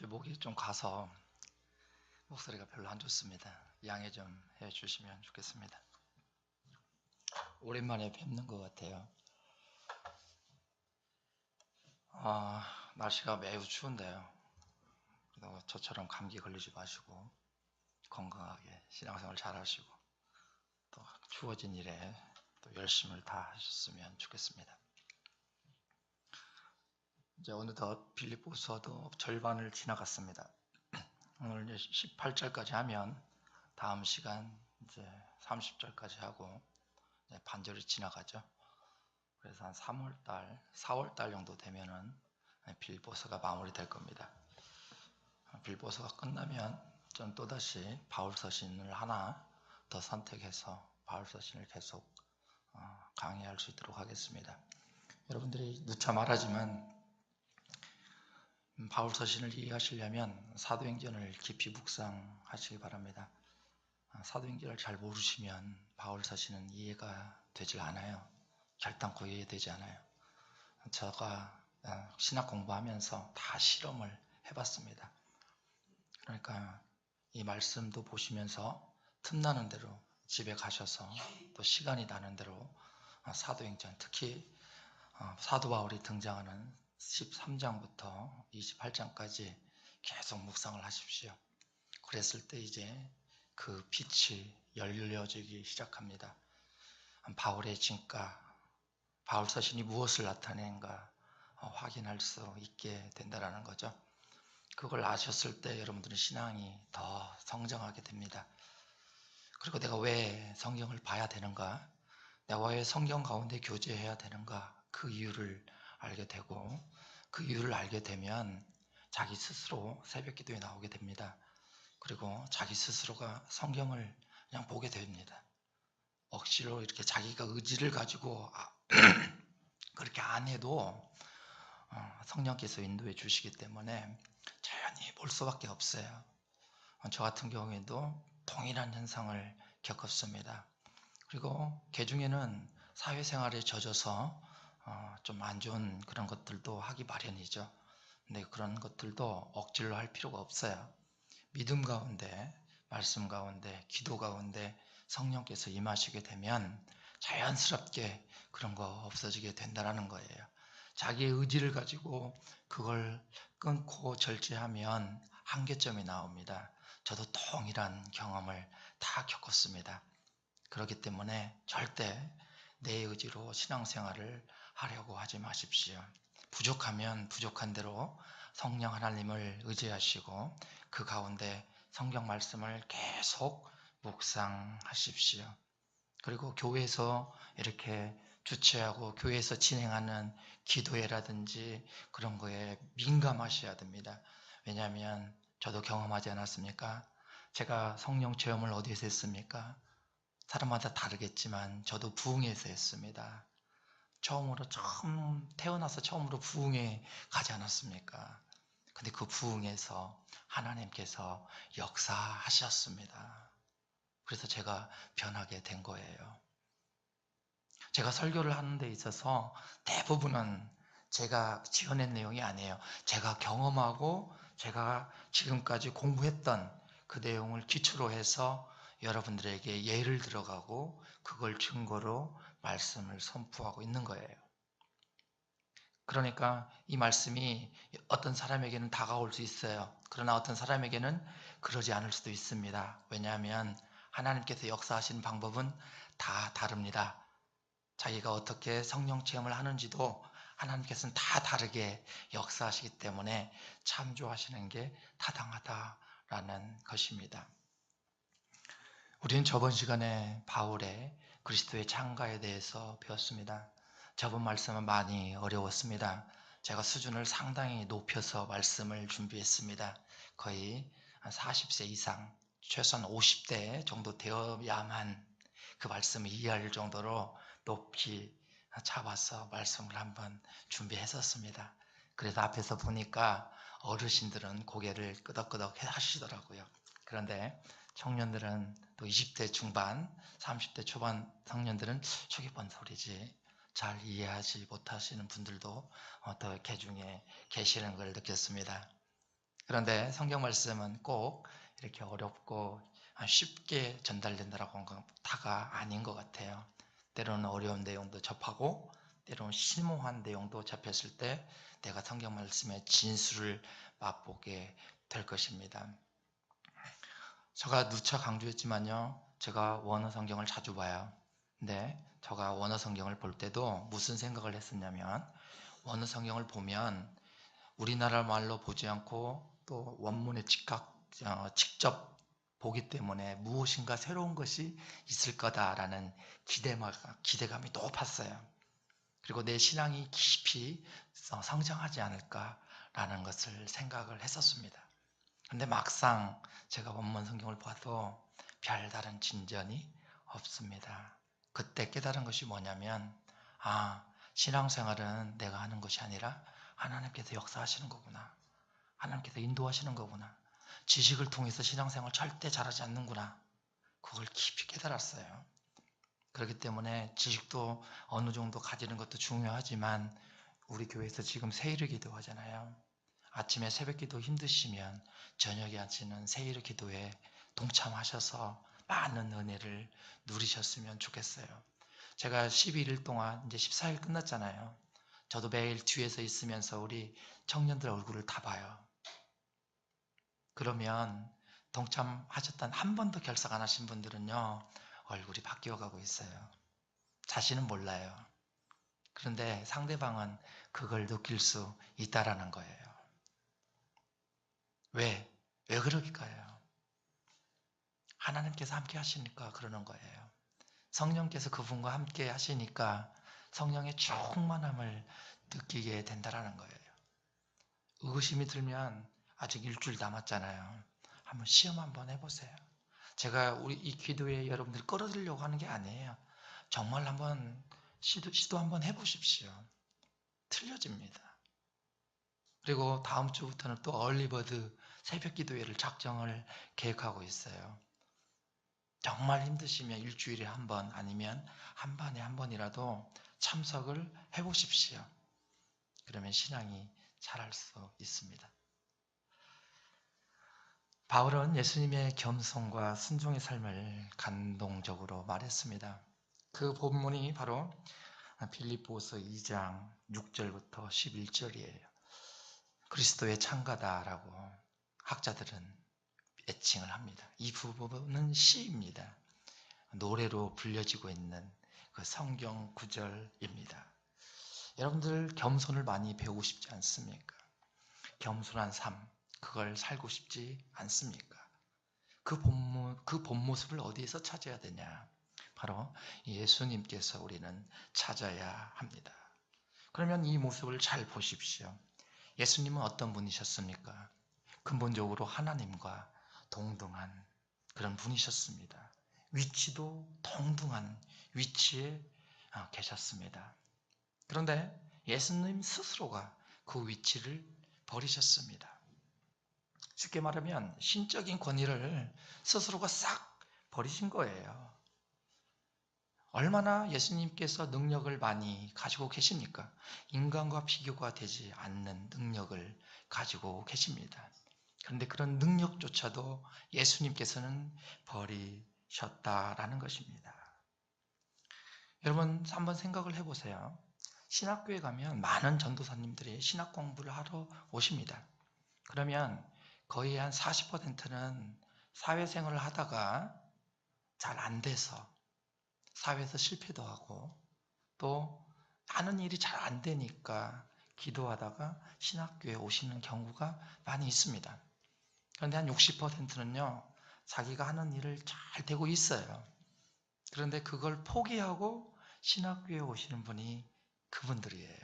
목이 좀 가서 목소리가 별로 안 좋습니다. 양해 좀 해주시면 좋겠습니다. 오랜만에 뵙는 것 같아요. 날씨가 매우 추운데요. 그래도 저처럼 감기 걸리지 마시고 건강하게 신앙생활 잘 하시고 또 추워진 일에 또 열심을 다하셨으면 좋겠습니다. 이제 어느덧 빌립보서도 절반을 지나갔습니다. 오늘 이제 18절까지 하면 다음 시간 이제 30절까지 하고 이제 반절이 지나가죠. 그래서 한 3월달, 4월달 정도 되면은 빌립보서가 마무리될 겁니다. 빌립보서가 끝나면 전 또다시 바울서신을 하나 더 선택해서 바울서신을 계속 강의할 수 있도록 하겠습니다. 여러분들이 누차 말하지만 바울서신을 이해하시려면 사도행전을 깊이 묵상하시기 바랍니다. 사도행전을 잘 모르시면 바울서신은 이해가 되지 않아요. 결단코 이해되지 않아요. 제가 신학 공부하면서 다 실험을 해봤습니다. 그러니까 이 말씀도 보시면서 틈나는 대로 집에 가셔서 또 시간이 나는 대로 사도행전, 특히 사도 바울이 등장하는 13장부터 28장까지 계속 묵상을 하십시오. 그랬을 때 이제 그 빛이 열려지기 시작합니다. 바울의 진가, 바울 서신이 무엇을 나타내는가 확인할 수 있게 된다는 거죠. 그걸 아셨을 때 여러분들은 신앙이 더 성장하게 됩니다. 그리고 내가 왜 성경을 봐야 되는가, 내가 왜 성경 가운데 교제해야 되는가, 그 이유를 알게 되고 그 이유를 알게 되면 자기 스스로 새벽 기도에 나오게 됩니다. 그리고 자기 스스로가 성경을 그냥 보게 됩니다. 억지로 이렇게 자기가 의지를 가지고 그렇게 안 해도 성령께서 인도해 주시기 때문에 자연히 볼 수밖에 없어요. 저 같은 경우에도 동일한 현상을 겪었습니다. 그리고 개중에는 사회생활에 젖어서 좀 안 좋은 그런 것들도 하기 마련이죠. 근데 그런 것들도 억지로 할 필요가 없어요. 믿음 가운데, 말씀 가운데, 기도 가운데 성령께서 임하시게 되면 자연스럽게 그런 거 없어지게 된다는 거예요. 자기의 의지를 가지고 그걸 끊고 절제하면 한계점이 나옵니다. 저도 동일한 경험을 다 겪었습니다. 그렇기 때문에 절대 내 의지로 신앙생활을 하려고 하지 마십시오. 부족하면 부족한 대로 성령 하나님을 의지하시고 그 가운데 성경 말씀을 계속 묵상하십시오. 그리고 교회에서 이렇게 주최하고 교회에서 진행하는 기도회라든지 그런 거에 민감하셔야 됩니다. 왜냐하면 저도 경험하지 않았습니까? 제가 성령 체험을 어디에서 했습니까? 사람마다 다르겠지만 저도 부흥회에서 했습니다. 처음 태어나서 처음으로 부흥회 가지 않았습니까? 근데 그 부흥에서 하나님께서 역사하셨습니다. 그래서 제가 변하게 된 거예요. 제가 설교를 하는 데 있어서 대부분은 제가 지어낸 내용이 아니에요. 제가 경험하고 제가 지금까지 공부했던 그 내용을 기초로 해서 여러분들에게 예를 들어가고 그걸 증거로 말씀을 선포하고 있는 거예요. 그러니까 이 말씀이 어떤 사람에게는 다가올 수 있어요. 그러나 어떤 사람에게는 그러지 않을 수도 있습니다. 왜냐하면 하나님께서 역사하시는 방법은 다 다릅니다. 자기가 어떻게 성령 체험을 하는지도 하나님께서는 다 다르게 역사하시기 때문에 참조하시는 게 타당하다라는 것입니다. 우리는 저번 시간에 바울의 그리스도의 창가에 대해서 배웠습니다. 저번 말씀은 많이 어려웠습니다. 제가 수준을 상당히 높여서 말씀을 준비했습니다. 거의 40세 이상, 최소한 50대 정도 되어야만 그 말씀을 이해할 정도로 높이 잡아서 말씀을 한번 준비했었습니다. 그래서 앞에서 보니까 어르신들은 고개를 끄덕끄덕 하시더라고요. 그런데 청년들은 또 20대 중반, 30대 초반 청년들은 저게 뭔 소리지? 잘 이해하지 못하시는 분들도 더 개중에 계시는 걸 느꼈습니다. 그런데 성경 말씀은 꼭 이렇게 어렵고 쉽게 전달된다라고 한 건 다가 아닌 것 같아요. 때로는 어려운 내용도 접하고 때로는 심오한 내용도 접했을 때 내가 성경 말씀의 진수를 맛보게 될 것입니다. 제가 누차 강조했지만요, 제가 원어 성경을 자주 봐요. 근데 제가 원어 성경을 볼 때도 무슨 생각을 했었냐면, 원어 성경을 보면 우리나라 말로 보지 않고 또 원문에 직접 보기 때문에 무엇인가 새로운 것이 있을 거다라는 기대감이 높았어요. 그리고 내 신앙이 깊이 성장하지 않을까라는 것을 생각을 했었습니다. 근데 막상 제가 원문 성경을 봐도 별다른 진전이 없습니다. 그때 깨달은 것이 뭐냐면, 신앙생활은 내가 하는 것이 아니라 하나님께서 역사하시는 거구나. 하나님께서 인도하시는 거구나. 지식을 통해서 신앙생활 절대 잘하지 않는구나. 그걸 깊이 깨달았어요. 그렇기 때문에 지식도 어느 정도 가지는 것도 중요하지만, 우리 교회에서 지금 세일을 기도하잖아요. 아침에 새벽기도 힘드시면 저녁에 하시는 세일 기도에 동참하셔서 많은 은혜를 누리셨으면 좋겠어요. 제가 11일 동안 이제 14일 끝났잖아요. 저도 매일 뒤에서 있으면서 우리 청년들 얼굴을 다 봐요. 그러면 동참하셨던 한 번도 결석 안 하신 분들은요, 얼굴이 바뀌어 가고 있어요. 자신은 몰라요. 그런데 상대방은 그걸 느낄 수 있다라는 거예요. 왜 그럴까요? 하나님께서 함께 하시니까 그러는 거예요. 성령께서 그분과 함께 하시니까 성령의 충만함을 느끼게 된다라는 거예요. 의구심이 들면 아직 일주일 남았잖아요. 한번 시험 한번 해보세요. 제가 우리 이 기도에 여러분들 끌어들이려고 하는 게 아니에요. 정말 한번 시도 한번 해보십시오. 틀려집니다. 그리고 다음 주부터는 또 얼리버드 새벽 기도회를 작정을 계획하고 있어요. 정말 힘드시면 일주일에 한 번 아니면 한 반에 한 번이라도 참석을 해보십시오. 그러면 신앙이 자랄 수 있습니다. 바울은 예수님의 겸손과 순종의 삶을 감동적으로 말했습니다. 그 본문이 바로 빌립보서 2장 6절부터 11절이에요. 그리스도의 창가다라고 학자들은 애칭을 합니다. 이 부분은 시입니다. 노래로 불려지고 있는 그 성경 구절입니다. 여러분들 겸손을 많이 배우고 싶지 않습니까? 겸손한 삶, 그걸 살고 싶지 않습니까? 그 본 모습을 어디에서 찾아야 되냐? 바로 예수님께서 우리는 찾아야 합니다. 그러면 이 모습을 잘 보십시오. 예수님은 어떤 분이셨습니까? 근본적으로 하나님과 동등한 그런 분이셨습니다. 위치도 동등한 위치에 계셨습니다. 그런데 예수님 스스로가 그 위치를 버리셨습니다. 쉽게 말하면 신적인 권위를 스스로가 싹 버리신 거예요. 얼마나 예수님께서 능력을 많이 가지고 계십니까? 인간과 비교가 되지 않는 능력을 가지고 계십니다. 그런데 그런 능력조차도 예수님께서는 버리셨다라는 것입니다. 여러분 한번 생각을 해보세요. 신학교에 가면 많은 전도사님들이 신학 공부를 하러 오십니다. 그러면 거의 한 40%는 사회생활을 하다가 잘 안 돼서 사회에서 실패도 하고 또 하는 일이 잘 안 되니까 기도하다가 신학교에 오시는 경우가 많이 있습니다. 그런데 한 60%는요, 자기가 하는 일을 잘 되고 있어요. 그런데 그걸 포기하고 신학교에 오시는 분이 그분들이에요.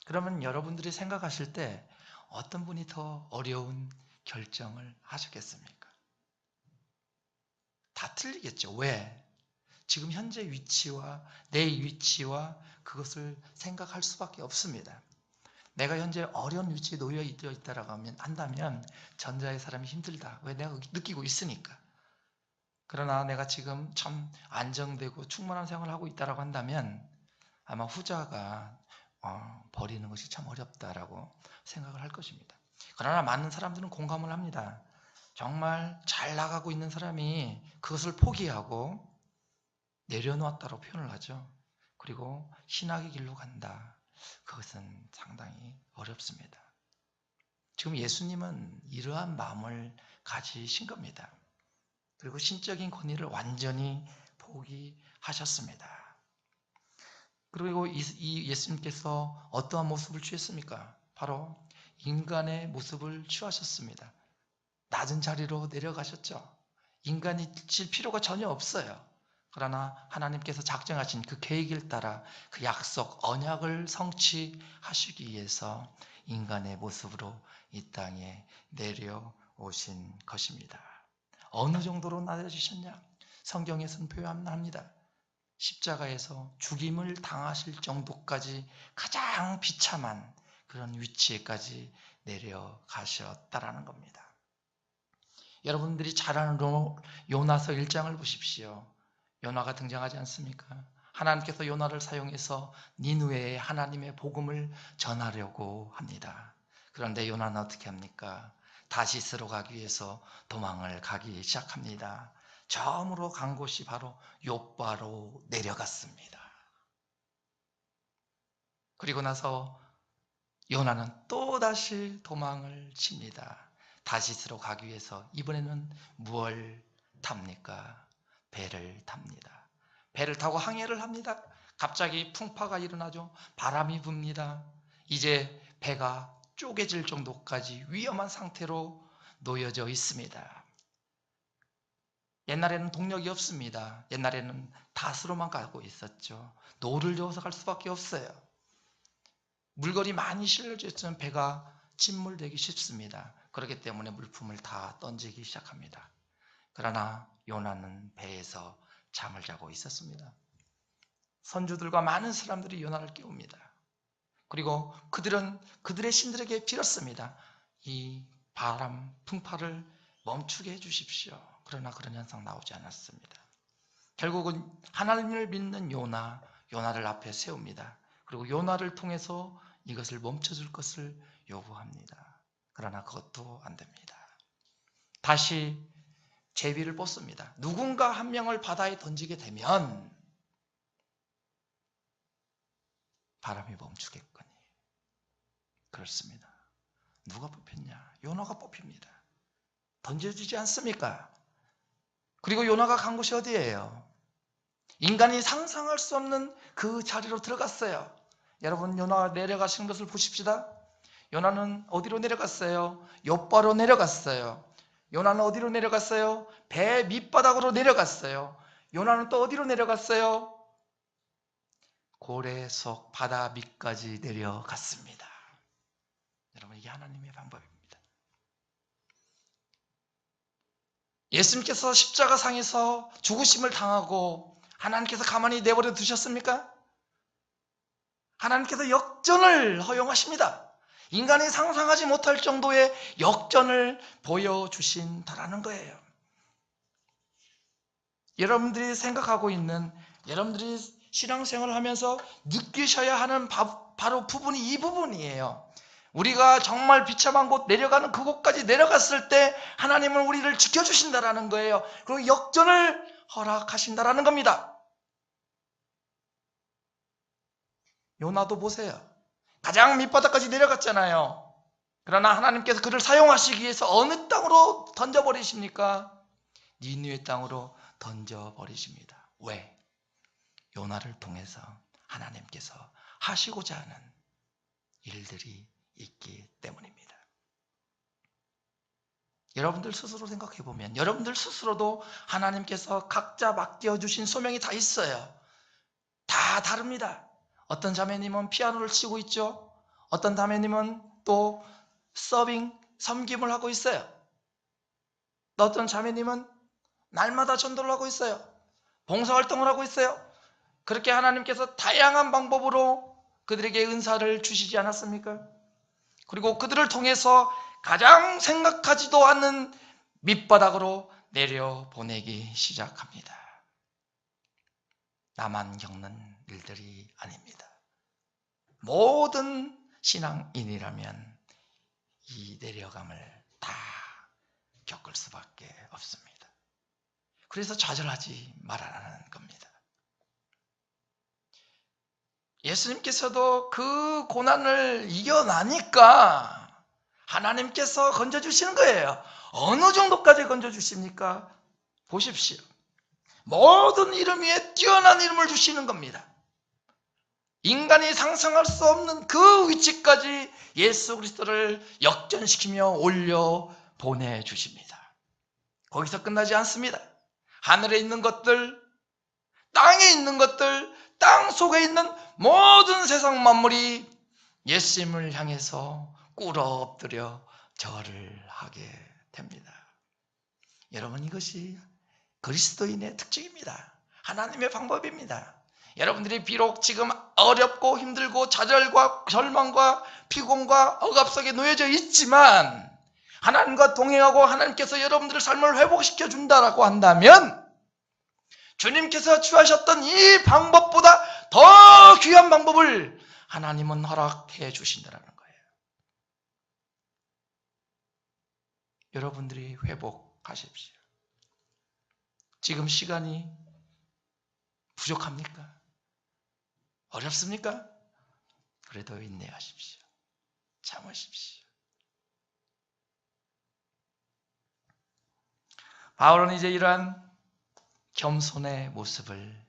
그러면 여러분들이 생각하실 때 어떤 분이 더 어려운 결정을 하셨겠습니까? 다 틀리겠죠. 왜? 지금 현재 위치와 내 위치와 그것을 생각할 수밖에 없습니다. 내가 현재 어려운 위치에 놓여 있다라고 한다면 전자의 사람이 힘들다. 왜? 내가 느끼고 있으니까. 그러나 내가 지금 참 안정되고 충만한 생활을 하고 있다라고 한다면 아마 후자가 버리는 것이 참 어렵다라고 생각을 할 것입니다. 그러나 많은 사람들은 공감을 합니다. 정말 잘 나가고 있는 사람이 그것을 포기하고 내려놓았다고 표현을 하죠. 그리고 신학의 길로 간다. 그것은 상당히 어렵습니다. 지금 예수님은 이러한 마음을 가지신 겁니다. 그리고 신적인 권위를 완전히 포기하셨습니다. 그리고 이 예수님께서 어떠한 모습을 취했습니까? 바로 인간의 모습을 취하셨습니다. 낮은 자리로 내려가셨죠. 인간이 질 필요가 전혀 없어요. 그러나 하나님께서 작정하신 그 계획을 따라 그 약속, 언약을 성취하시기 위해서 인간의 모습으로 이 땅에 내려오신 것입니다. 어느 정도로 낮아지셨냐? 성경에서는 표현합니다. 십자가에서 죽임을 당하실 정도까지 가장 비참한 그런 위치에까지 내려가셨다라는 겁니다. 여러분들이 잘 아는 요나서 1장을 보십시오. 요나가 등장하지 않습니까? 하나님께서 요나를 사용해서 니느웨에 하나님의 복음을 전하려고 합니다. 그런데 요나는 어떻게 합니까? 다시스로 가기 위해서 도망을 가기 시작합니다. 처음으로 간 곳이 바로 욥바로 내려갔습니다. 그리고 나서 요나는 또다시 도망을 칩니다. 다시스로 가기 위해서 이번에는 무엇을 탑니까? 배를 탑니다. 배를 타고 항해를 합니다. 갑자기 풍파가 일어나죠. 바람이 붑니다. 이제 배가 쪼개질 정도까지 위험한 상태로 놓여져 있습니다. 옛날에는 동력이 없습니다. 옛날에는 닷으로만 가고 있었죠. 노를 저어서 갈 수밖에 없어요. 물건이 많이 실려져 있으면 배가 침몰되기 쉽습니다. 그렇기 때문에 물품을 다 던지기 시작합니다. 그러나 요나는 배에서 잠을 자고 있었습니다. 선주들과 많은 사람들이 요나를 깨웁니다. 그리고 그들은 그들의 신들에게 빌었습니다. 이 바람, 풍파를 멈추게 해주십시오. 그러나 그런 현상 나오지 않았습니다. 결국은 하나님을 믿는 요나를 앞에 세웁니다. 그리고 요나를 통해서 이것을 멈춰줄 것을 요구합니다. 그러나 그것도 안 됩니다. 다시 제비를 뽑습니다. 누군가 한 명을 바다에 던지게 되면 바람이 멈추겠거니. 그렇습니다. 누가 뽑혔냐? 요나가 뽑힙니다. 던져지지 않습니까? 그리고 요나가 간 곳이 어디예요? 인간이 상상할 수 없는 그 자리로 들어갔어요. 여러분, 요나가 내려가신 것을 보십시다. 요나는 어디로 내려갔어요? 욥바로 내려갔어요. 요나는 어디로 내려갔어요? 배 밑바닥으로 내려갔어요. 요나는 또 어디로 내려갔어요? 고래 속 바다 밑까지 내려갔습니다. 여러분, 이게 하나님의 방법입니다. 예수님께서 십자가상에서 죽으심을 당하고 하나님께서 가만히 내버려 두셨습니까? 하나님께서 역전을 허용하십니다. 인간이 상상하지 못할 정도의 역전을 보여주신다라는 거예요. 여러분들이 생각하고 있는, 여러분들이 신앙생활을 하면서 느끼셔야 하는 바로 부분이 이 부분이에요. 우리가 정말 비참한 곳 내려가는 그곳까지 내려갔을 때 하나님은 우리를 지켜주신다라는 거예요. 그리고 역전을 허락하신다라는 겁니다. 요나도 보세요. 가장 밑바닥까지 내려갔잖아요. 그러나 하나님께서 그를 사용하시기 위해서 어느 땅으로 던져버리십니까? 니느웨 땅으로 던져버리십니다. 왜? 요나를 통해서 하나님께서 하시고자 하는 일들이 있기 때문입니다. 여러분들 스스로 생각해보면 여러분들 스스로도 하나님께서 각자 맡겨주신 소명이 다 있어요. 다 다릅니다. 어떤 자매님은 피아노를 치고 있죠. 어떤 자매님은 또 섬김을 하고 있어요. 어떤 자매님은 날마다 전도를 하고 있어요. 봉사활동을 하고 있어요. 그렇게 하나님께서 다양한 방법으로 그들에게 은사를 주시지 않았습니까? 그리고 그들을 통해서 가장 생각하지도 않는 밑바닥으로 내려보내기 시작합니다. 나만 겪는 일들이 아닙니다. 모든 신앙인이라면 이 내려감을 다 겪을 수밖에 없습니다. 그래서 좌절하지 말아라는 겁니다. 예수님께서도 그 고난을 이겨나니까 하나님께서 건져주시는 거예요. 어느 정도까지 건져주십니까? 보십시오. 모든 이름 위에 뛰어난 이름을 주시는 겁니다. 인간이 상상할 수 없는 그 위치까지 예수 그리스도를 역전시키며 올려 보내주십니다. 거기서 끝나지 않습니다. 하늘에 있는 것들, 땅에 있는 것들, 땅 속에 있는 모든 세상 만물이 예수님을 향해서 꿇어 엎드려 절을 하게 됩니다. 여러분, 이것이 그리스도인의 특징입니다. 하나님의 방법입니다. 여러분들이 비록 지금 어렵고 힘들고 좌절과 절망과 피곤과 억압 속에 놓여져 있지만 하나님과 동행하고 하나님께서 여러분들의 삶을 회복시켜 준다라고 한다면 주님께서 취하셨던 이 방법보다 더 귀한 방법을 하나님은 허락해 주신다는 거예요. 여러분들이 회복하십시오. 지금 시간이 부족합니까? 어렵습니까? 그래도 인내하십시오. 참으십시오. 바울은 이제 이러한 겸손의 모습을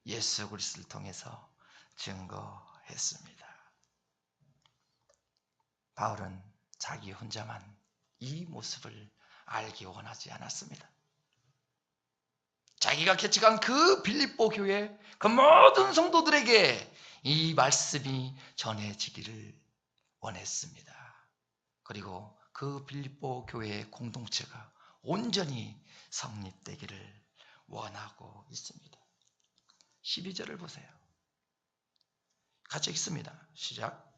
예수 그리스도를 통해서 증거했습니다. 바울은 자기 혼자만 이 모습을 알기 원하지 않았습니다. 자기가 개척한 그 빌립보 교회 그 모든 성도들에게 이 말씀이 전해지기를 원했습니다. 그리고 그 빌립보 교회의 공동체가 온전히 성립되기를 원하고 있습니다. 12절을 보세요. 같이 읽습니다. 시작.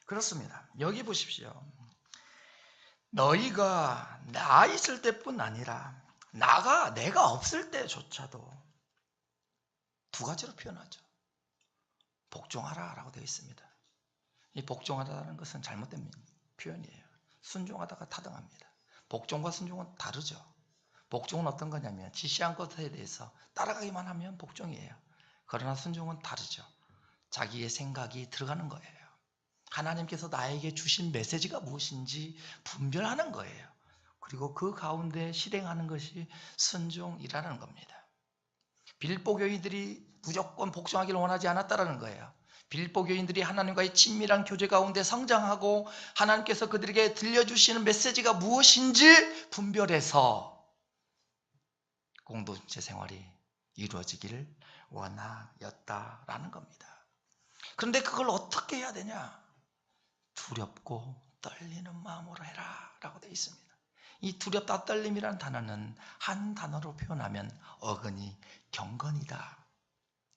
그렇습니다. 여기 보십시오. 너희가 나 있을 때뿐 아니라 내가 없을 때조차도 두 가지로 표현하죠. 복종하라라고 되어 있습니다. 이 복종하다는 것은 잘못된 표현이에요. 순종하다가 타당합니다. 복종과 순종은 다르죠. 복종은 어떤 거냐면 지시한 것에 대해서 따라가기만 하면 복종이에요. 그러나 순종은 다르죠. 자기의 생각이 들어가는 거예요. 하나님께서 나에게 주신 메시지가 무엇인지 분별하는 거예요. 그리고 그 가운데 실행하는 것이 순종이라는 겁니다. 빌립보 교인들이 무조건 복종하기를 원하지 않았다는 거예요. 빌립보 교인들이 하나님과의 친밀한 교제 가운데 성장하고 하나님께서 그들에게 들려주시는 메시지가 무엇인지 분별해서 공동체 생활이 이루어지기를 원하였다라는 겁니다. 그런데 그걸 어떻게 해야 되냐? 두렵고 떨리는 마음으로 해라 라고 되어 있습니다. 이 두렵다 떨림이라는 단어는 한 단어로 표현하면 어근이 경건이다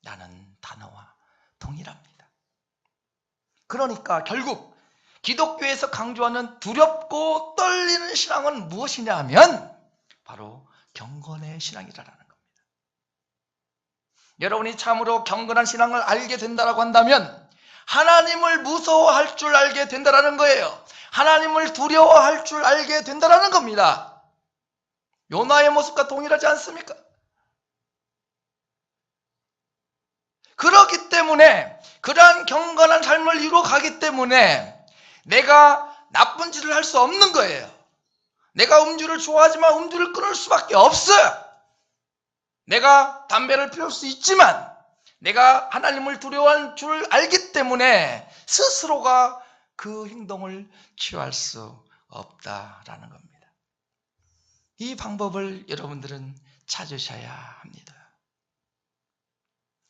라는 단어와 동일합니다. 그러니까 결국 기독교에서 강조하는 두렵고 떨리는 신앙은 무엇이냐 하면 바로 경건의 신앙이라는 겁니다. 여러분이 참으로 경건한 신앙을 알게 된다고 한다면 하나님을 무서워할 줄 알게 된다는 거예요. 하나님을 두려워할 줄 알게 된다는 겁니다. 요나의 모습과 동일하지 않습니까? 그렇기 때문에 그러한 경건한 삶을 이루어가기 때문에 내가 나쁜 짓을 할 수 없는 거예요. 내가 음주를 좋아하지만 음주를 끊을 수밖에 없어요. 내가 담배를 피울 수 있지만 내가 하나님을 두려워할 줄 알기 때문에 스스로가 그 행동을 취할 수 없다라는 겁니다. 이 방법을 여러분들은 찾으셔야 합니다.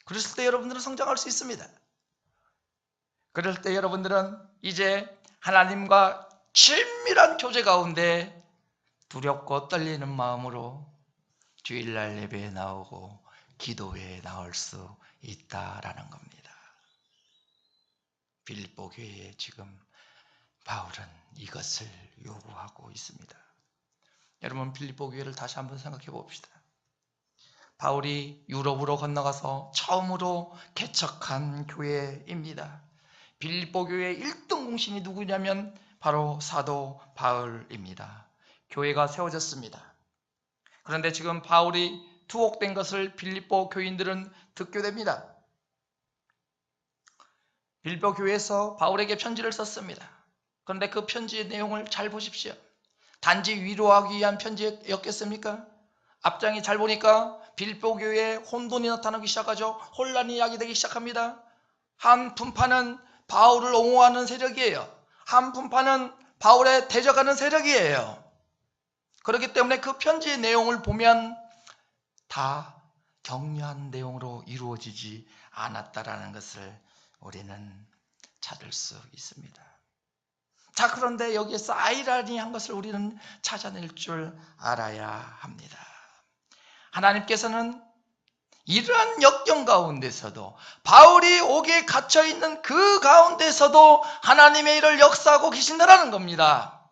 그랬을 때 여러분들은 성장할 수 있습니다. 그럴 때 여러분들은 이제 하나님과 친밀한 교제 가운데 두렵고 떨리는 마음으로 주일날 예배에 나오고 기도회에 나올 수 있다라는 겁니다. 빌립보 교회에 지금 바울은 이것을 요구하고 있습니다. 여러분, 빌립보 교회를 다시 한번 생각해 봅시다. 바울이 유럽으로 건너가서 처음으로 개척한 교회입니다. 빌립보 교회의 1등 공신이 누구냐면 바로 사도 바울입니다. 교회가 세워졌습니다. 그런데 지금 바울이 투옥된 것을 빌립보 교인들은 듣게 됩니다. 빌립보 교회에서 바울에게 편지를 썼습니다. 그런데 그 편지의 내용을 잘 보십시오. 단지 위로하기 위한 편지였겠습니까? 앞장이 잘 보니까 빌립보 교회에 혼돈이 나타나기 시작하죠. 혼란이 야기되기 시작합니다. 한 분파는 바울을 옹호하는 세력이에요. 한 분파는 바울에 대적하는 세력이에요. 그렇기 때문에 그 편지의 내용을 보면 다 격려한 내용으로 이루어지지 않았다라는 것을 우리는 찾을 수 있습니다. 자, 그런데 여기에서 아이러니한 것을 우리는 찾아낼 줄 알아야 합니다. 하나님께서는 이러한 역경 가운데서도, 바울이 옥에 갇혀있는 그 가운데서도 하나님의 일을 역사하고 계신다는 겁니다.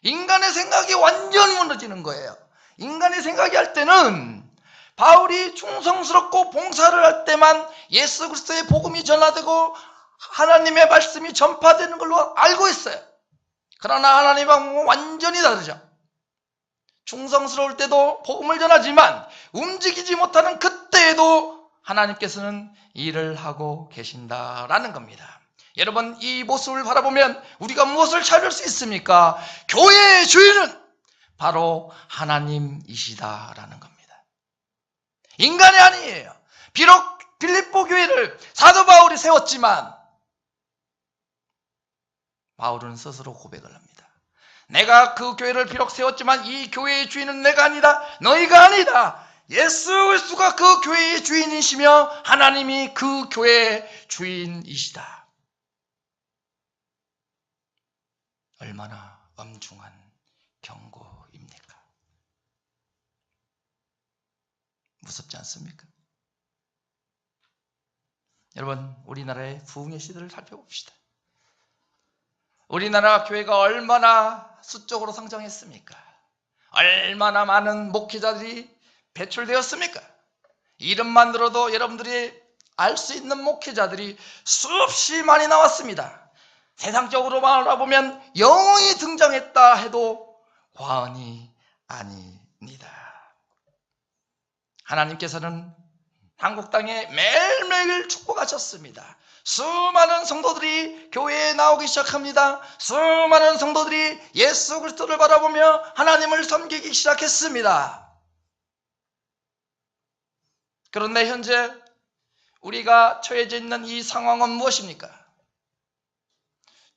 인간의 생각이 완전히 무너지는 거예요. 인간의 생각이 할 때는 바울이 충성스럽고 봉사를 할 때만 예수 그리스도의 복음이 전하되고 하나님의 말씀이 전파되는 걸로 알고 있어요. 그러나 하나님의 방법은 완전히 다르죠. 충성스러울 때도 복음을 전하지만 움직이지 못하는 그때에도 하나님께서는 일을 하고 계신다라는 겁니다. 여러분, 이 모습을 바라보면 우리가 무엇을 찾을 수 있습니까? 교회의 주인은 바로 하나님이시다라는 겁니다. 인간이 아니에요. 비록 빌립보 교회를 사도 바울이 세웠지만 바울은 스스로 고백을 합니다. 내가 그 교회를 비록 세웠지만 이 교회의 주인은 내가 아니다. 너희가 아니다. 예수 그리스도가 그 교회의 주인이시며 하나님이 그 교회의 주인이시다. 얼마나 엄중한 경고입니까? 무섭지 않습니까? 여러분, 우리나라의 부흥의 시대를 살펴봅시다. 우리나라 교회가 얼마나 수적으로 성장했습니까? 얼마나 많은 목회자들이 배출되었습니까? 이름만 들어도 여러분들이 알 수 있는 목회자들이 수없이 많이 나왔습니다. 세상적으로 말하보면 영웅이 등장했다 해도 과언이 아닙니다. 하나님께서는 한국 땅에 매일매일 축복하셨습니다. 수많은 성도들이 교회에 나오기 시작합니다. 수많은 성도들이 예수 그리스도를 바라보며 하나님을 섬기기 시작했습니다. 그런데 현재 우리가 처해져 있는 이 상황은 무엇입니까?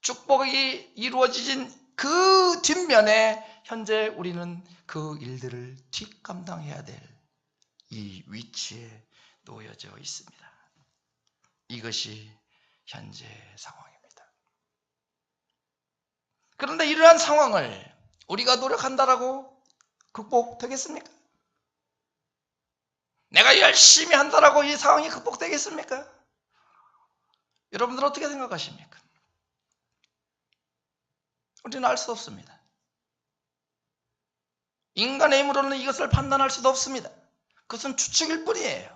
축복이 이루어진 그 뒷면에 현재 우리는 그 일들을 뒷감당해야 될 이 위치에 놓여져 있습니다. 이것이 현재 상황입니다. 그런데 이러한 상황을 우리가 노력한다라고 극복되겠습니까? 내가 열심히 한다라고 이 상황이 극복되겠습니까? 여러분들 어떻게 생각하십니까? 우리는 알 수 없습니다. 인간의 힘으로는 이것을 판단할 수도 없습니다. 그것은 추측일 뿐이에요.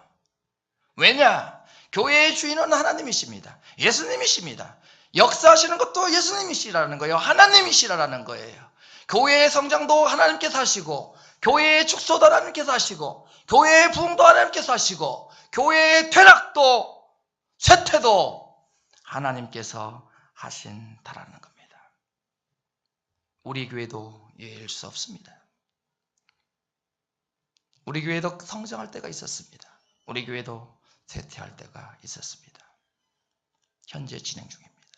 왜냐? 교회의 주인은 하나님이십니다. 예수님이십니다. 역사하시는 것도 예수님이시라는 거예요. 하나님이시라는 거예요. 교회의 성장도 하나님께서 하시고, 교회의 축소도 하나님께서 하시고, 교회의 부흥도 하나님께서 하시고, 교회의 퇴락도 쇠퇴도 하나님께서 하신다라는 겁니다. 우리 교회도 예일 수 없습니다. 우리 교회도 성장할 때가 있었습니다. 우리 교회도 쇠퇴할 때가 있었습니다. 현재 진행 중입니다.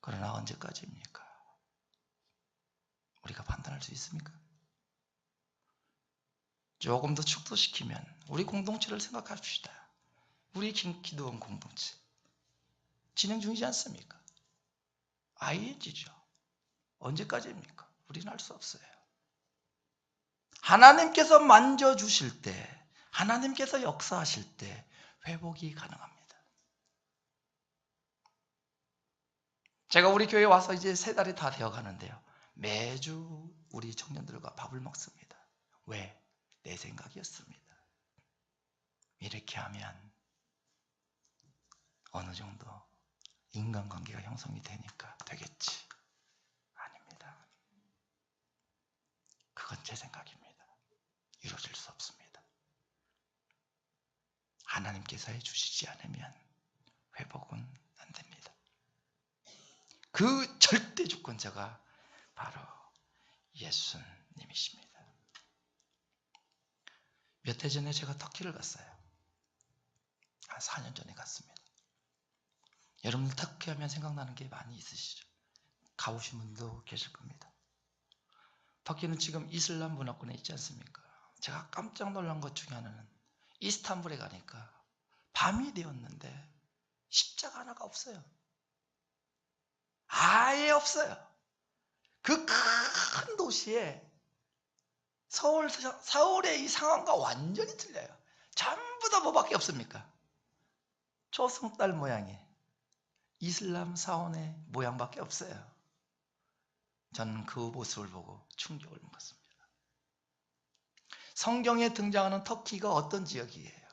그러나 언제까지입니까? 우리가 판단할 수 있습니까? 조금 더 축소시키면 우리 공동체를 생각합시다. 우리 기도원 공동체 진행 중이지 않습니까? ING죠. 언제까지입니까? 우리는 알 수 없어요. 하나님께서 만져주실 때, 하나님께서 역사하실 때 회복이 가능합니다. 제가 우리 교회에 와서 이제 3달이 다 되어 가는데요. 매주 우리 청년들과 밥을 먹습니다. 왜? 내 생각이었습니다. 이렇게 하면 어느 정도 인간관계가 형성이 되니까 되겠지. 아닙니다. 그건 제 생각입니다. 이루어질 수 없습니다. 하나님께서 해주시지 않으면 회복은 안 됩니다. 그 절대 주권자가 바로 예수님이십니다. 몇 해 전에 제가 터키를 갔어요. 한 4년 전에 갔습니다. 여러분들 터키 하면 생각나는 게 많이 있으시죠? 가보신 분도 계실 겁니다. 터키는 지금 이슬람 문화권에 있지 않습니까? 제가 깜짝 놀란 것 중에 하나는 이스탄불에 가니까 밤이 되었는데 십자가 하나가 없어요. 아예 없어요. 그 큰 도시에 서울의 이 상황과 완전히 틀려요. 전부 다 뭐밖에 없습니까? 초승달 모양의 이슬람 사원의 모양밖에 없어요. 저는 그 모습을 보고 충격을 먹었습니다. 성경에 등장하는 터키가 어떤 지역이에요?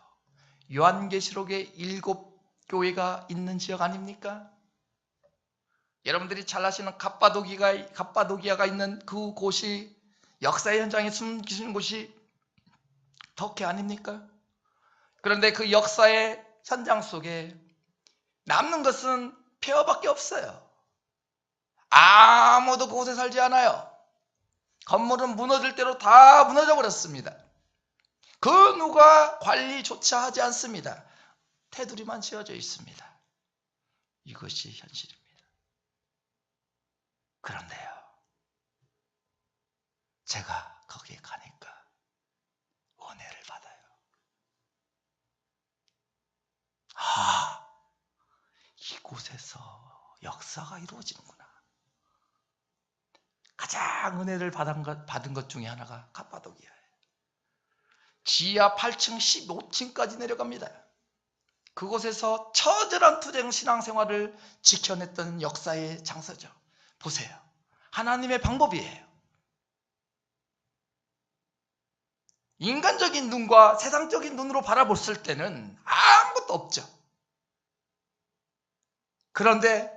요한계시록에 7교회가 있는 지역 아닙니까? 여러분들이 잘 아시는 갑바도기아가 있는 그 곳이 역사의 현장에 숨기신 곳이 터키 아닙니까? 그런데 그 역사의 현장 속에 남는 것은 폐허밖에 없어요. 아무도 그곳에 살지 않아요. 건물은 무너질 대로 다 무너져 버렸습니다. 그 누가 관리조차 하지 않습니다. 테두리만 지어져 있습니다. 이것이 현실입니다. 그런데요, 제가 거기에 가니까 은혜를 받아요. 아, 이곳에서 역사가 이루어지는구나. 가장 은혜를 받은 것 중에 하나가 갑바도기아예요. 지하 8층, 15층까지 내려갑니다. 그곳에서 처절한 투쟁 신앙생활을 지켜냈던 역사의 장소죠. 보세요. 하나님의 방법이에요. 인간적인 눈과 세상적인 눈으로 바라봤을 때는 아무것도 없죠. 그런데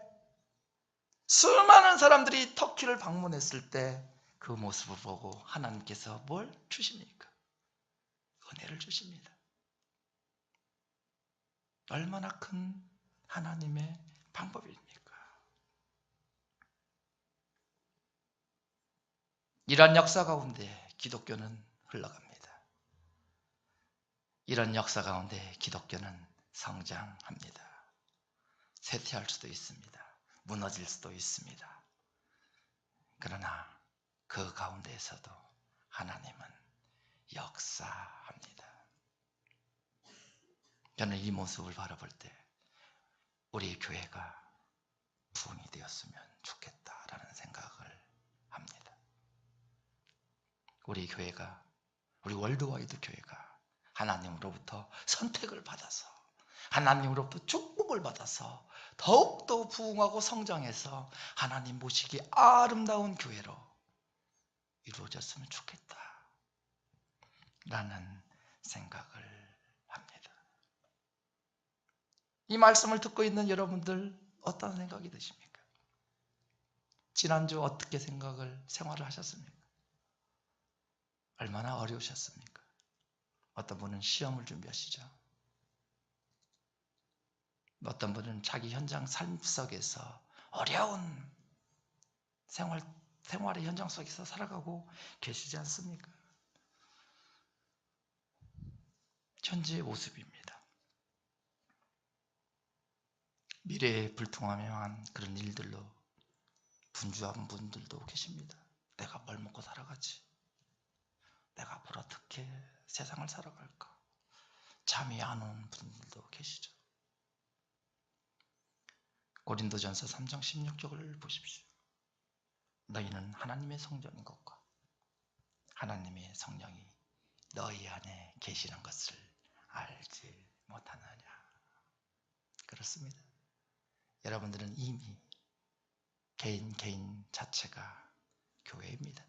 수많은 사람들이 터키를 방문했을 때 그 모습을 보고 하나님께서 뭘 주십니까? 은혜를 주십니다. 얼마나 큰 하나님의 방법입니까? 이런 역사 가운데 기독교는 흘러갑니다. 이런 역사 가운데 기독교는 성장합니다. 쇠퇴할 수도 있습니다. 무너질 수도 있습니다. 그러나 그 가운데에서도 하나님은 역사합니다. 저는 이 모습을 바라볼 때 우리 교회가 부흥이 되었으면 좋겠다라는 생각을 합니다. 우리 교회가, 우리 월드와이드 교회가 하나님으로부터 선택을 받아서 하나님으로부터 축복을 받아서 더욱더 부흥하고 성장해서 하나님 보시기 아름다운 교회로 이루어졌으면 좋겠다 라는 생각을 합니다. 이 말씀을 듣고 있는 여러분들 어떤 생각이 드십니까? 지난주 어떻게 생활을 하셨습니까? 얼마나 어려우셨습니까? 어떤 분은 시험을 준비하시죠. 어떤 분은 자기 현장 삶 속에서 어려운 생활의 현장 속에서 살아가고 계시지 않습니까? 현재의 모습입니다. 미래에 불투명한 그런 일들로 분주한 분들도 계십니다. 내가 뭘 먹고 살아가지? 내가 앞으로 어떻게 세상을 살아갈까? 잠이 안 오는 분들도 계시죠. 고린도전서 3장 16절을 보십시오. 너희는 하나님의 성전인 것과 하나님의 성령이 너희 안에 계시는 것을 알지 못하느냐. 그렇습니다. 여러분들은 이미 개인 자체가 교회입니다.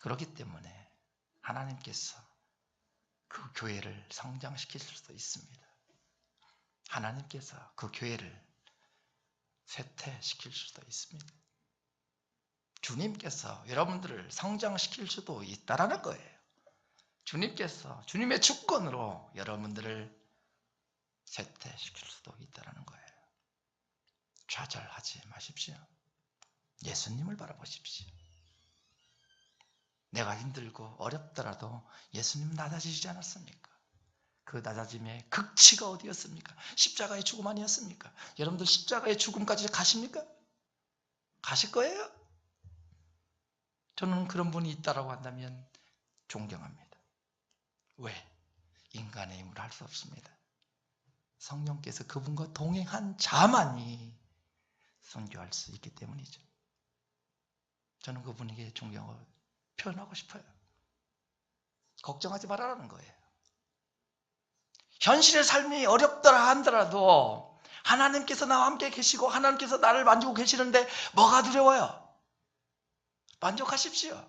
그렇기 때문에 하나님께서 그 교회를 성장시킬 수도 있습니다. 하나님께서 그 교회를 쇠퇴시킬 수도 있습니다. 주님께서 여러분들을 성장시킬 수도 있다라는 거예요. 주님께서 주님의 주권으로 여러분들을 쇠퇴시킬 수도 있다는 거예요. 좌절하지 마십시오. 예수님을 바라보십시오. 내가 힘들고 어렵더라도 예수님 낮아지지 않았습니까? 그 낮아짐의 극치가 어디였습니까? 십자가의 죽음 아니었습니까? 여러분들 십자가의 죽음까지 가십니까? 가실 거예요? 저는 그런 분이 있다라고 한다면 존경합니다. 왜? 인간의 힘으로 할 수 없습니다. 성령께서 그분과 동행한 자만이 선교할 수 있기 때문이죠. 저는 그분에게 존경을 표현하고 싶어요. 걱정하지 말라는 거예요. 현실의 삶이 어렵더라 한더라도 하나님께서 나와 함께 계시고 하나님께서 나를 만지고 계시는데 뭐가 두려워요? 만족하십시오.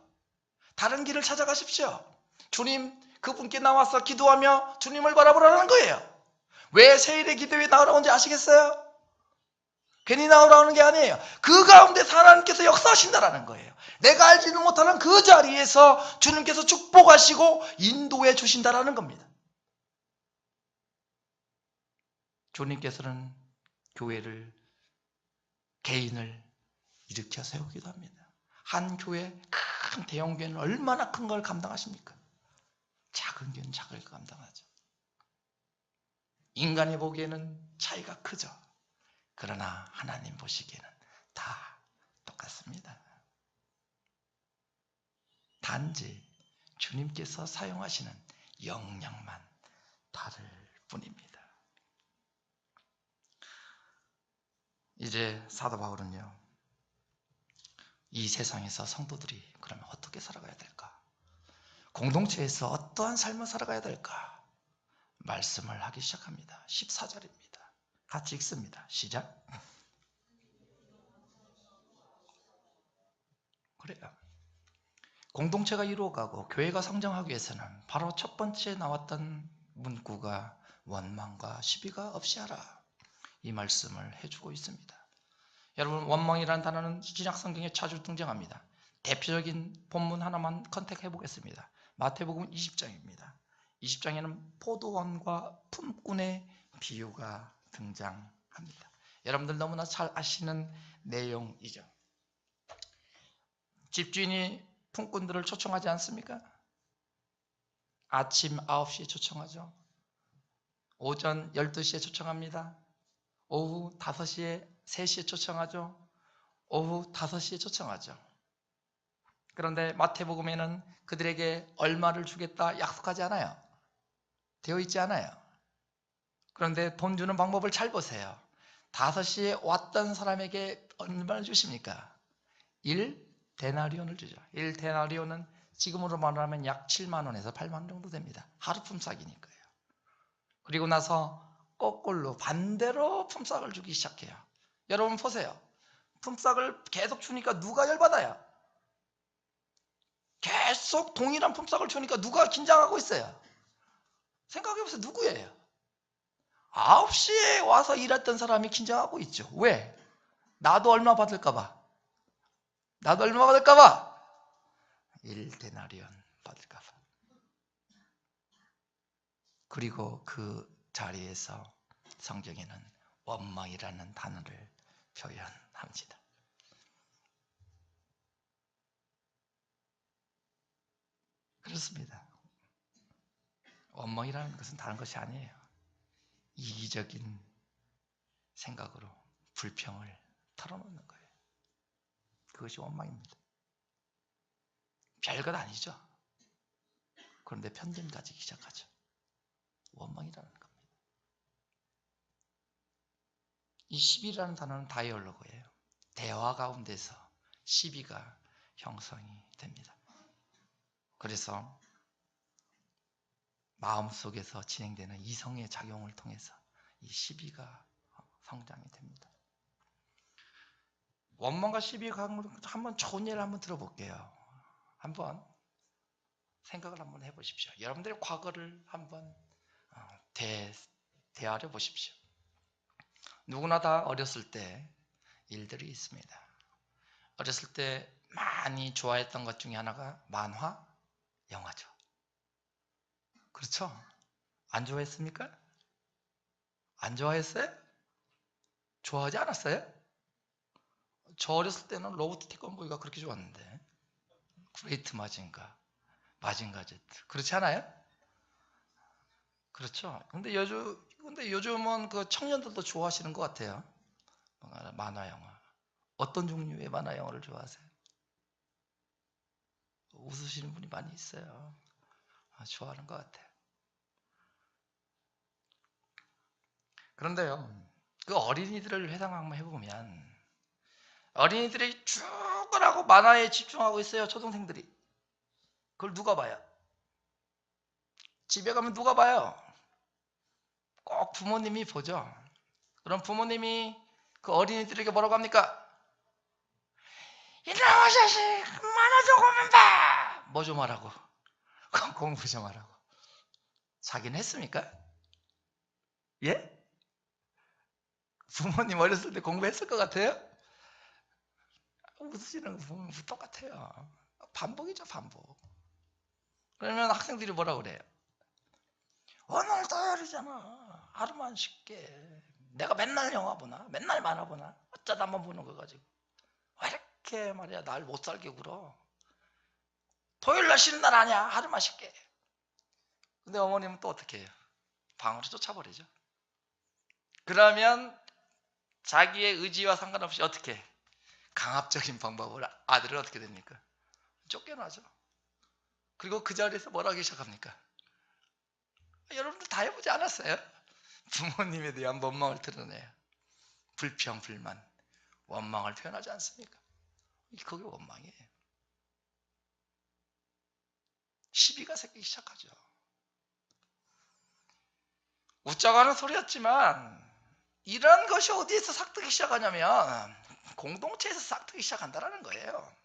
다른 길을 찾아가십시오. 주님, 그분께 나와서 기도하며 주님을 바라보라는 거예요. 왜 세일의 기도에 나오라는지 아시겠어요? 괜히 나오라는 게 아니에요. 그 가운데서 하나님께서 역사하신다라는 거예요. 내가 알지는 못하는 그 자리에서 주님께서 축복하시고 인도해 주신다라는 겁니다. 주님께서는 교회를, 개인을 일으켜 세우기도 합니다. 한 교회, 큰 대형 교회는 얼마나 큰 걸 감당하십니까? 작은 교회는 작은 걸 감당하죠. 인간이 보기에는 차이가 크죠. 그러나 하나님 보시기에는 다 똑같습니다. 단지 주님께서 사용하시는 역량만 다를 뿐입니다. 이제 사도 바울은요, 이 세상에서 성도들이 그러면 어떻게 살아가야 될까? 공동체에서 어떠한 삶을 살아가야 될까? 말씀을 하기 시작합니다. 14절입니다. 같이 읽습니다. 시작. 그래요. 공동체가 이루어가고 교회가 성장하기 위해서는 바로 첫 번째 나왔던 문구가 원망과 시비가 없이 하라. 이 말씀을 해주고 있습니다. 여러분, 원망이라는 단어는 신약 성경에 자주 등장합니다. 대표적인 본문 하나만 컨택해 보겠습니다. 마태복음 20장입니다. 20장에는 포도원과 품꾼의 비유가 등장합니다. 여러분들 너무나 잘 아시는 내용이죠. 집주인이 품꾼들을 초청하지 않습니까? 아침 9시에 초청하죠. 오전 12시에 초청합니다. 오후 5시에 3시에 초청하죠. 오후 5시에 초청하죠. 그런데 마태복음에는 그들에게 얼마를 주겠다 약속하지 않아요. 되어 있지 않아요. 그런데 돈 주는 방법을 잘 보세요. 5시에 왔던 사람에게 얼마를 주십니까? 1데나리온을 주죠. 1데나리온은 지금으로 말하면 약 7만 원에서 8만 원 정도 됩니다. 하루 품삯이니까요. 그리고 나서 거꾸로 반대로 품삯을 주기 시작해요. 여러분 보세요. 품삯을 계속 주니까 누가 열받아요? 계속 동일한 품삯을 주니까 누가 긴장하고 있어요? 생각해보세요. 누구예요? 9시에 와서 일했던 사람이 긴장하고 있죠. 왜? 나도 얼마 받을까봐. 나도 얼마 받을까봐. 1데나리온 받을까봐. 그리고 그 자리에서 성경에는 원망이라는 단어를 표현합니다. 그렇습니다. 원망이라는 것은 다른 것이 아니에요. 이기적인 생각으로 불평을 털어놓는 거예요. 그것이 원망입니다. 별것 아니죠. 그런데 편견 가지기 시작하죠. 원망이라는 겁니다. 이 시비라는 단어는 다이얼로그예요. 대화 가운데서 시비가 형성이 됩니다. 그래서 마음속에서 진행되는 이성의 작용을 통해서 이 시비가 성장이 됩니다. 원망과 시비 한번 좋은 예를 한번 들어볼게요. 한번 생각을 한번 해보십시오. 여러분들의 과거를 한번 되하려 보십시오. 누구나 다 어렸을 때 일들이 있습니다. 어렸을 때 많이 좋아했던 것 중에 하나가 만화, 영화죠. 그렇죠? 안 좋아했습니까? 안 좋아했어요? 좋아하지 않았어요? 저 어렸을 때는 로보트 태권보이가 그렇게 좋았는데, 그레이트 마징가, 마징가 제트. 그렇지 않아요? 그렇죠. 근데 요즘은 그 청년들도 좋아하시는 것 같아요. 만화 영화. 어떤 종류의 만화 영화를 좋아하세요? 웃으시는 분이 많이 있어요. 좋아하는 것 같아요. 그런데요, 그 어린이들을 회상 한번 해보면, 어린이들이 죽으라고 만화에 집중하고 있어요. 초등생들이. 그걸 누가 봐요? 집에 가면 누가 봐요? 꼭 부모님이 보죠. 그럼 부모님이 그 어린이들에게 뭐라고 합니까? 이놈의 자식, 만화 좀 보면 봐! 뭐 좀 하라고? 공부 좀 하라고. 자기는 했습니까? 예? 부모님 어렸을 때 공부했을 것 같아요? 웃으시는 거 보면 똑같아요. 반복이죠, 반복. 그러면 학생들이 뭐라 그래요? 오늘 토요일이잖아. 하루만 쉽게. 내가 맨날 영화 보나? 맨날 만화 보나? 어쩌다 한번 보는 거 가지고. 왜 이렇게 말이야 날 못 살게 굴어? 토요일 날 쉬는 날 아니야. 하루만 쉽게. 근데 어머님은 또 어떻게 해요? 방으로 쫓아버리죠. 그러면 자기의 의지와 상관없이 어떻게 해? 강압적인 방법으로 아들을 어떻게 됩니까? 쫓겨나죠. 그리고 그 자리에서 뭘 하기 시작합니까? 여러분들 다 해보지 않았어요? 부모님에 대한 원망을 드러내요. 불평, 불만, 원망을 표현하지 않습니까? 그게 원망이에요. 시비가 생기기 시작하죠. 웃자고 하는 소리였지만 이런 것이 어디에서 싹트기 시작하냐면 공동체에서 싹트기 시작한다는 거예요.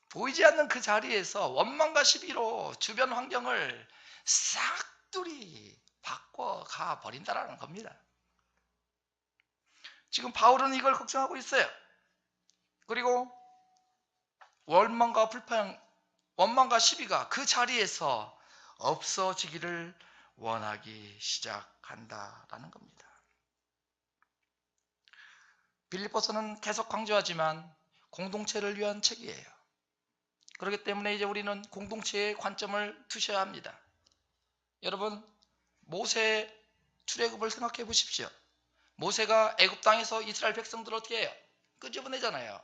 보이지 않는 그 자리에서 원망과 시비로 주변 환경을 싹둘이 바꿔가 버린다는 겁니다. 지금 바울은 이걸 걱정하고 있어요. 그리고 원망과 시비가 그 자리에서 없어지기를 원하기 시작한다라는 겁니다. 빌립보서는 계속 강조하지만 공동체를 위한 책이에요. 그렇기 때문에 이제 우리는 공동체의 관점을 두셔야 합니다. 여러분, 모세 출애굽을 생각해 보십시오. 모세가 애굽 땅에서 이스라엘 백성들을 어떻게 해요? 끄집어내잖아요.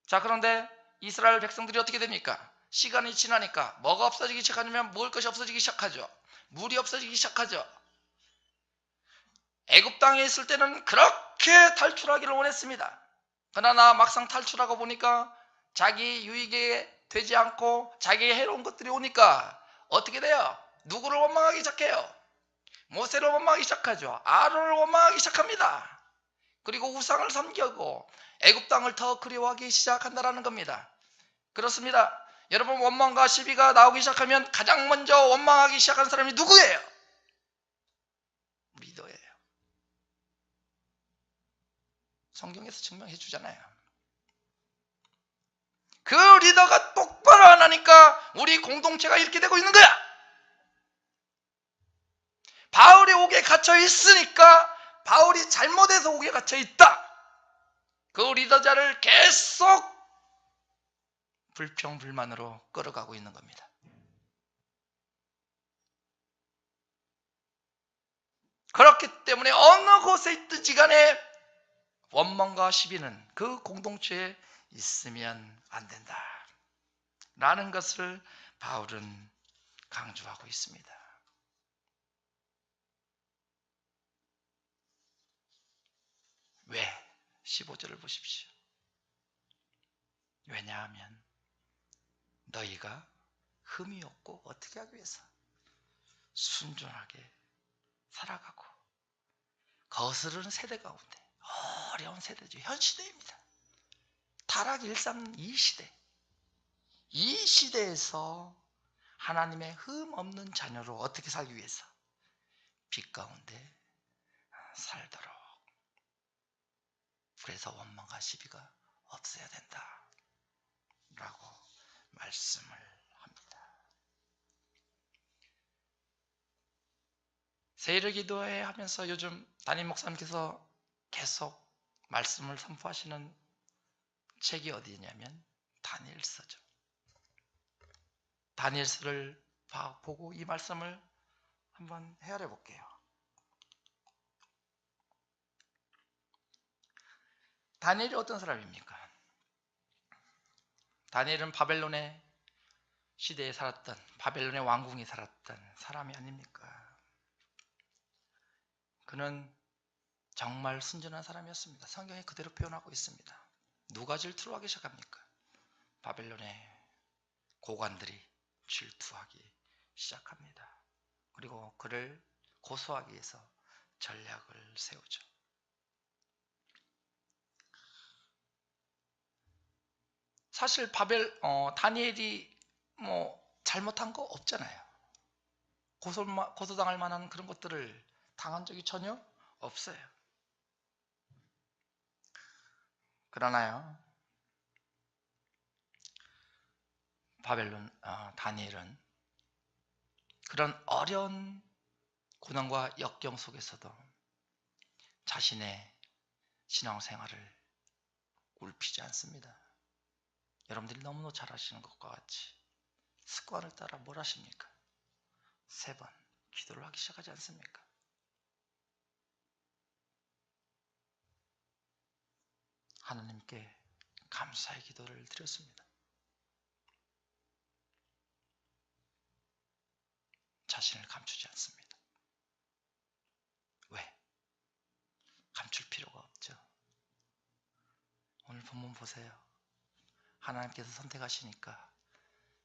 자, 그런데 이스라엘 백성들이 어떻게 됩니까? 시간이 지나니까 뭐가 없어지기 시작하냐면 먹을 것이 없어지기 시작하죠. 물이 없어지기 시작하죠. 애굽 땅에 있을 때는 그렇게 탈출하기를 원했습니다. 그러나 막상 탈출하고 보니까 자기 유익에 되지 않고 자기의 해로운 것들이 오니까 어떻게 돼요? 누구를 원망하기 시작해요? 모세를 원망하기 시작하죠. 아론을 원망하기 시작합니다. 그리고 우상을 섬기고 애굽 땅을 더 그리워하기 시작한다는 겁니다. 그렇습니다. 여러분, 원망과 시비가 나오기 시작하면 가장 먼저 원망하기 시작하는 사람이 누구예요? 리더예요. 성경에서 증명해 주잖아요. 그 리더가 똑바로 안 하니까 우리 공동체가 이렇게 되고 있는 거야. 바울이 옥에 갇혀 있으니까 바울이 잘못해서 옥에 갇혀 있다. 그 리더자를 계속 불평불만으로 끌어가고 있는 겁니다. 그렇기 때문에 어느 곳에 있든지 간에 원망과 시비는 그 공동체에 있으면 안 된다 라는 것을 바울은 강조하고 있습니다. 왜? 15절을 보십시오. 왜냐하면 너희가 흠이 없고 어떻게 하기 위해서 순전하게 살아가고 거스르는 세대 가운데 어려운 세대죠. 현 시대입니다. 타락 일삼는 이 시대. 이 시대에서 하나님의 흠 없는 자녀로 어떻게 살기 위해서 빛 가운데 살도록. 그래서 원망과 시비가 없어야 된다 라고 말씀을 합니다. 세일을 기도회 하면서 요즘 담임 목사님께서 계속 말씀을 선포하시는 책이 어디냐면 다니엘서죠. 다니엘서를 보고 이 말씀을 한번 헤아려 볼게요. 다니엘이 어떤 사람입니까? 다니엘은 바벨론의 시대에 살았던, 바벨론의 왕궁에 살았던 사람이 아닙니까? 그는 정말 순전한 사람이었습니다. 성경에 그대로 표현하고 있습니다. 누가 질투를 하기 시작합니까? 바벨론의 고관들이 질투하기 시작합니다. 그리고 그를 고소하기 위해서 전략을 세우죠. 사실 다니엘이 잘못한 거 없잖아요. 고소당할 만한 그런 것들을 당한 적이 전혀 없어요. 그러나요, 다니엘은 그런 어려운 고난과 역경 속에서도 자신의 신앙생활을 굴피지 않습니다. 여러분들이 너무나 잘 아시는 것과 같이 습관을 따라 뭘 하십니까? 3번 기도를 하기 시작하지 않습니까? 하나님께 감사의 기도를 드렸습니다. 자신을 감추지 않습니다. 왜? 감출 필요가 없죠. 오늘 본문 보세요. 하나님께서 선택하시니까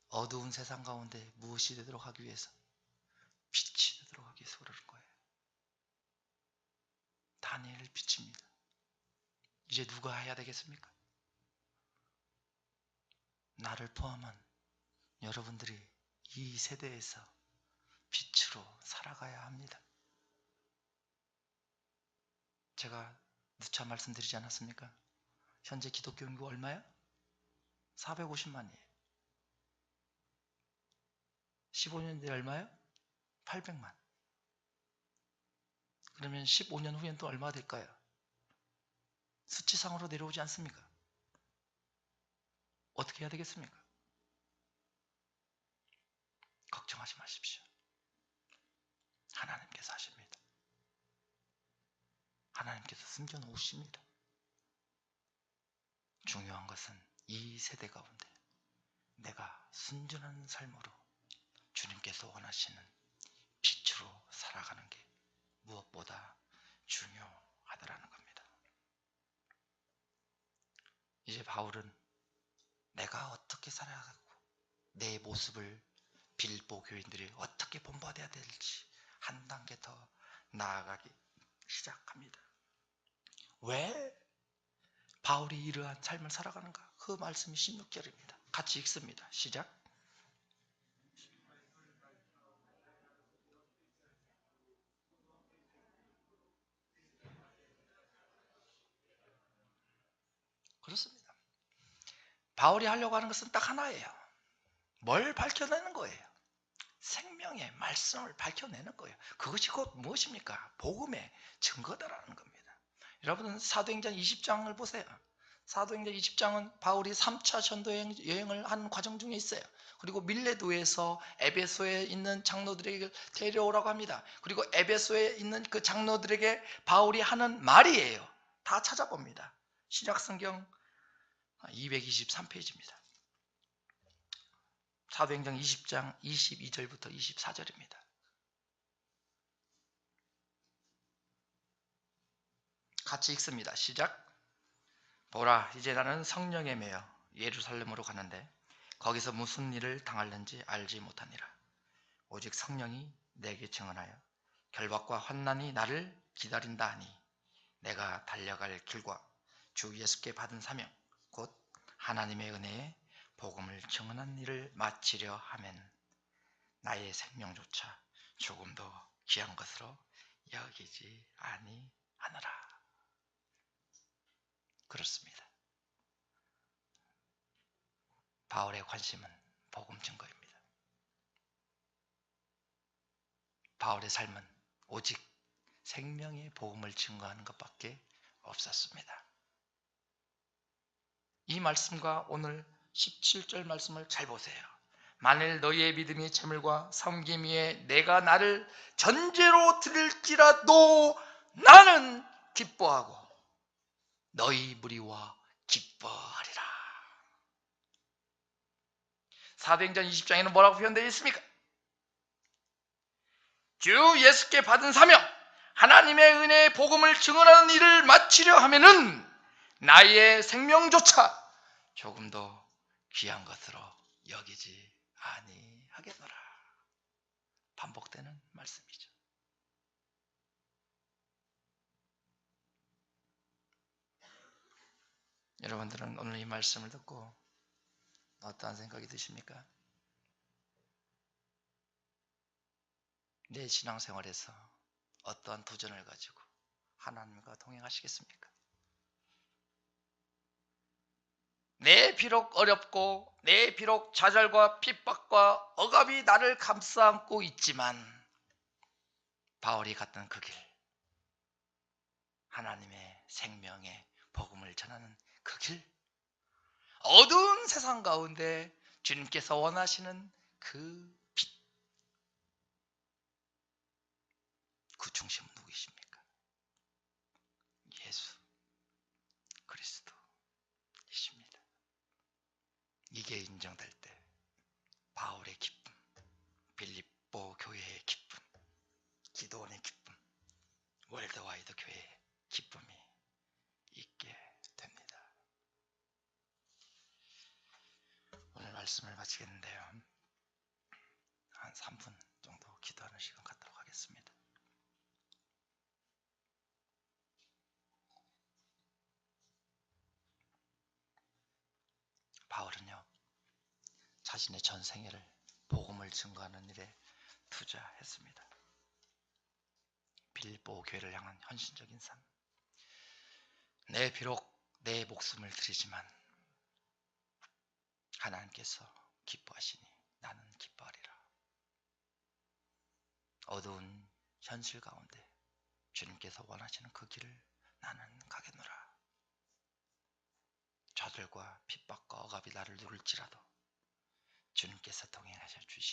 어두운 세상 가운데 무엇이 되도록 하기 위해서? 빛이 되도록 하기 위해서 그러는 거예요. 다니엘을 빛입니다. 이제 누가 해야 되겠습니까? 나를 포함한 여러분들이 이 세대에서 빛으로 살아가야 합니다. 제가 누차 말씀드리지 않았습니까? 현재 기독교 인구 얼마야? 450만이에요. 15년 뒤에 얼마요? 800만. 그러면 15년 후엔 또 얼마 될까요? 수치상으로 내려오지 않습니까? 어떻게 해야 되겠습니까? 걱정하지 마십시오. 하나님께서 하십니다. 하나님께서 숨겨놓으십니다. 중요한 것은 이 세대 가운데 내가 순전한 삶으로 주님께서 원하시는 빛으로 살아가는 게 무엇보다 중요하다라는 겁니다. 이제 바울은 내가 어떻게 살아가고 내 모습을 빌보 교인들이 어떻게 본받아야 될지 한 단계 더 나아가기 시작합니다. 왜 바울이 이러한 삶을 살아가는가? 그 말씀이 16절입니다. 같이 읽습니다. 시작. 그렇습니다. 바울이 하려고 하는 것은 딱 하나예요. 뭘 밝혀내는 거예요? 생명의 말씀을 밝혀내는 거예요. 그것이 곧 무엇입니까? 복음의 증거다라는 겁니다. 여러분 사도행전 20장을 보세요. 사도행전 20장은 바울이 3차 전도 여행을 하는 과정 중에 있어요. 그리고 밀레도에서 에베소에 있는 장로들에게 데려오라고 합니다. 그리고 에베소에 있는 그 장로들에게 바울이 하는 말이에요. 다 찾아봅니다. 신약성경 223페이지입니다. 사도행전 20장 22절부터 24절입니다. 같이 읽습니다. 시작. 보라, 이제 나는 성령에 매여 예루살렘으로 가는데 거기서 무슨 일을 당할는지 알지 못하니라. 오직 성령이 내게 증언하여 결박과 환난이 나를 기다린다 하니 내가 달려갈 길과 주 예수께 받은 사명 곧 하나님의 은혜에 복음을 증언한 일을 마치려 하면 나의 생명조차 조금 더 귀한 것으로 여기지 아니하노라. 그렇습니다. 바울의 관심은 복음 증거입니다. 바울의 삶은 오직 생명의 복음을 증거하는 것밖에 없었습니다. 이 말씀과 오늘 17절 말씀을 잘 보세요. 만일 너희의 믿음이 재물과 섬김 위에 내가 나를 전제로 드릴지라도 나는 기뻐하고 너희 무리와 기뻐하리라. 사도행전 20장에는 뭐라고 표현되어 있습니까? 주 예수께 받은 사명, 하나님의 은혜의 복음을 증언하는 일을 마치려 하면은 나의 생명조차 조금 더 귀한 것으로 여기지 아니하겠노라. 반복되는 말씀이죠. 여러분들은 오늘 이 말씀을 듣고 어떠한 생각이 드십니까? 내 신앙생활에서 어떠한 도전을 가지고 하나님과 동행하시겠습니까? 내 비록 어렵고 내 비록 좌절과 핍박과 억압이 나를 감싸안고 있지만 바울이 갔던 그 길, 하나님의 생명의 복음을 전하는 그 길, 어두운 세상 가운데 주님께서 원하시는 그 빛, 그 중심은 누구이십니까? 예수 그리스도이십니다. 이게 인정될 때 바울의 기쁨, 빌립보 교회의 기쁨, 기도원의 기쁨, 월드와이드 교회의 기쁨이 있게 됩니다. 오늘 말씀을 마치겠는데요. 한 3분 정도 기도하는 시간 갖도록 하겠습니다. 바울은요, 자신의 전생애를 복음을 증거하는 일에 투자했습니다. 빌립보 교회를 향한 헌신적인 삶. 비록 내 목숨을 드리지만 하나님께서 기뻐하시니 나는 기뻐하리라. 어두운 현실 가운데 주님께서 원하시는 그 길을 나는 가겠노라. 좌절과 핍박과 억압이 나를 누를지라도 주님께서 동행하셔 주시니